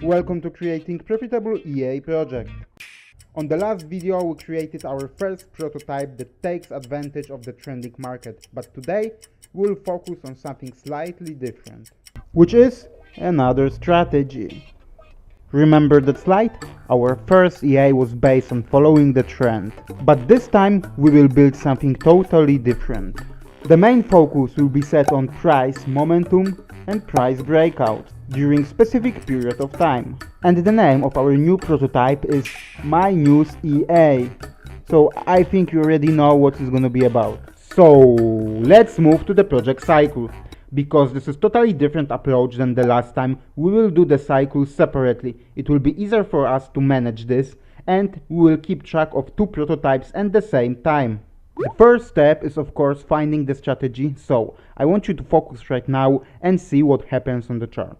Welcome to creating profitable EA project. On the last video we created our first prototype that takes advantage of the trending market, but today we'll focus on something slightly different, which is another strategy. Remember that slide? Our first EA was based on following the trend, but this time we will build something totally different. The main focus will be set on price momentum and price breakout during specific period of time. And the name of our new prototype is My News EA. So I think you already know what it's gonna be about. So let's move to the project cycle. Because this is totally different approach than the last time, we will do the cycle separately. It will be easier for us to manage this, and we will keep track of two prototypes at the same time. The first step is of course finding the strategy, so I want you to focus right now and see what happens on the chart.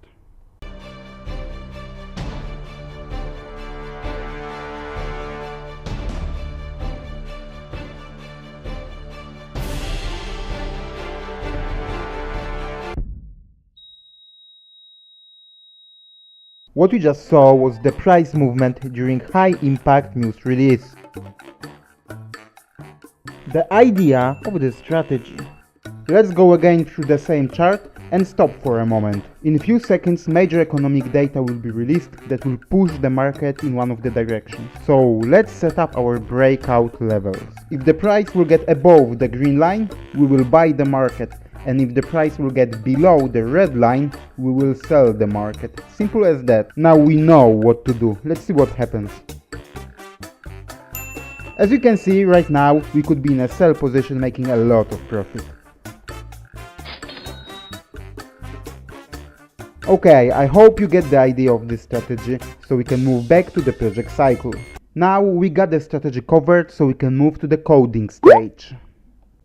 What we just saw was the price movement during high impact news release. The idea of this strategy. Let's go again through the same chart and stop for a moment. In a few seconds major economic data will be released that will push the market in one of the directions. So let's set up our breakout levels. If the price will get above the green line, we will buy the market. And if the price will get below the red line, we will sell the market. Simple as that. Now we know what to do. Let's see what happens. As you can see right now, we could be in a sell position making a lot of profit. Okay, I hope you get the idea of this strategy, so we can move back to the project cycle. Now we got the strategy covered, so we can move to the coding stage.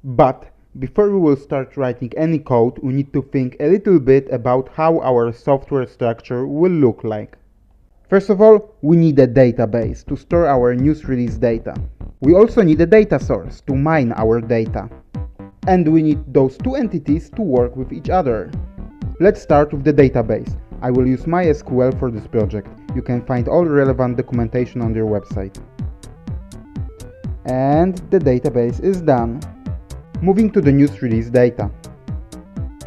But before we will start writing any code, we need to think a little bit about how our software structure will look like. First of all, we need a database to store our news release data. We also need a data source to mine our data. And we need those two entities to work with each other. Let's start with the database. I will use MySQL for this project. You can find all relevant documentation on their website. And the database is done. Moving to the news release data.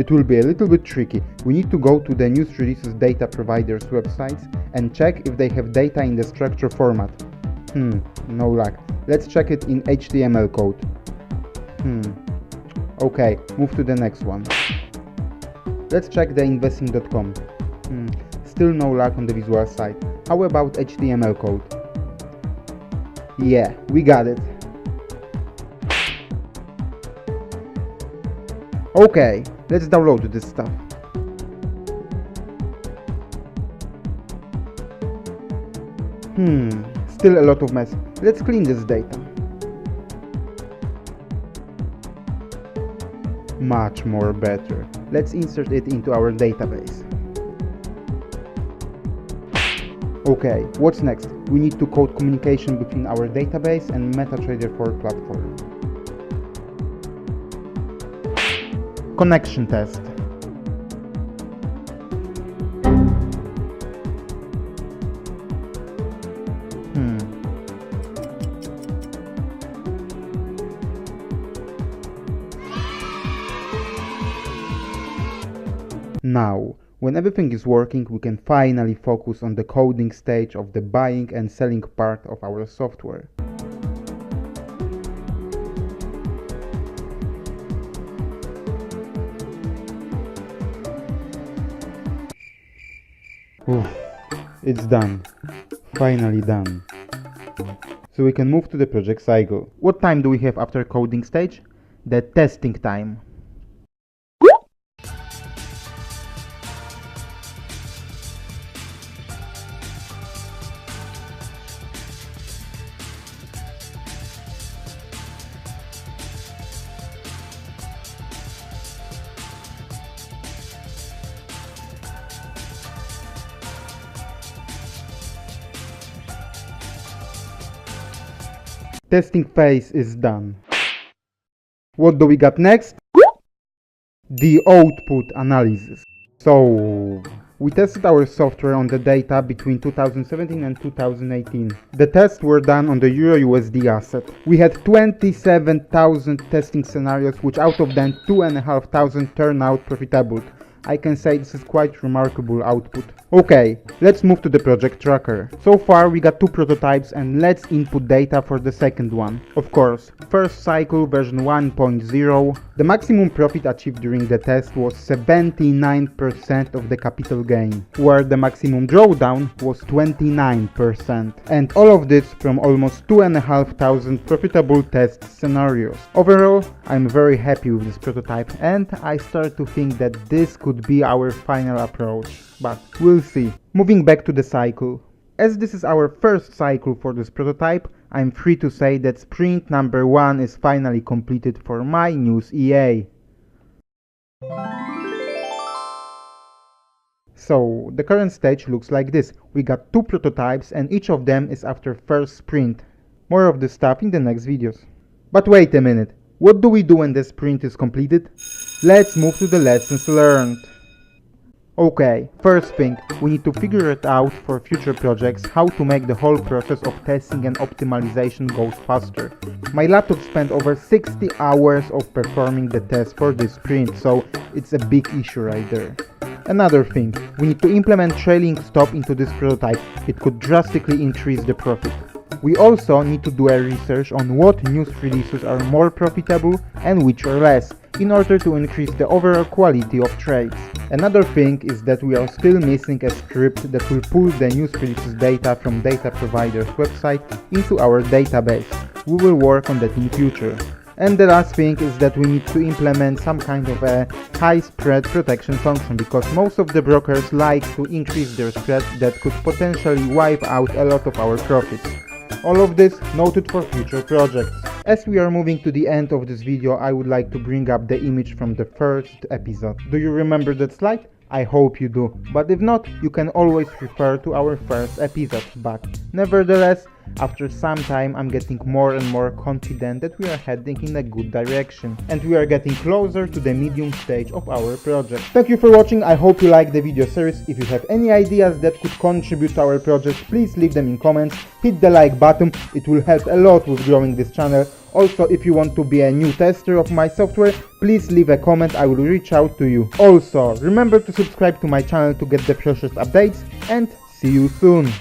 It will be a little bit tricky. We need to go to the news releases data providers websites and check if they have data in the structure format. No luck. Let's check it in HTML code. Okay, move to the next one. Let's check the investing.com. Still no luck on the visual side. How about HTML code? Yeah, we got it. Okay, let's download this stuff. Still a lot of mess. Let's clean this data. Much more better. Let's insert it into our database. Okay, what's next? We need to code communication between our database and MetaTrader 4 platform. Connection test. Now, when everything is working, we can finally focus on the coding stage of the buying and selling part of our software. It's done. Finally done. So we can move to the project cycle. What time do we have after coding stage? The testing time. Testing phase is done. What do we got next? The output analysis. So We tested our software on the data between 2017 and 2018. The tests were done on the EURUSD asset. We had 27,000 testing scenarios, which out of them 2,500 turned out profitable. I can say this is quite remarkable output. Okay, let's move to the project tracker. So far we got 2 prototypes and let's input data for the second one. Of course, first cycle version 1.0. The maximum profit achieved during the test was 79% of the capital gain, where the maximum drawdown was 29%. And all of this from almost 2,500 profitable test scenarios. Overall, I'm very happy with this prototype and I start to think that this could be our final approach, but we'll see. Moving back to the cycle. As this is our first cycle for this prototype, I'm free to say that sprint number 1 is finally completed for my news EA. So, the current stage looks like this. We got 2 prototypes and each of them is after first sprint. More of this stuff in the next videos. But wait a minute, what do we do when the sprint is completed? Let's move to the lessons learned. Okay, first thing, we need to figure it out for future projects how to make the whole process of testing and optimization go faster. My laptop spent over 60 hours of performing the test for this sprint, so it's a big issue right there. Another thing, we need to implement trailing stop into this prototype. It could drastically increase the profit. We also need to do a research on what news releases are more profitable and which are less, in order to increase the overall quality of trades. Another thing is that we are still missing a script that will pull the news releases data from data provider's website into our database. We will work on that in future. And the last thing is that we need to implement some kind of a high spread protection function, because most of the brokers like to increase their spread that could potentially wipe out a lot of our profits. All of this noted for future projects. As we are moving to the end of this video, I would like to bring up the image from the first episode. Do you remember that slide? I hope you do, but if not, you can always refer to our first episode. But nevertheless, after some time I'm getting more and more confident that we are heading in a good direction and we are getting closer to the medium stage of our project. Thank you for watching, I hope you liked the video series. If you have any ideas that could contribute to our project, please leave them in comments, hit the like button, it will help a lot with growing this channel. Also, if you want to be a new tester of my software, please leave a comment, I will reach out to you. Also, remember to subscribe to my channel to get the precious updates and see you soon.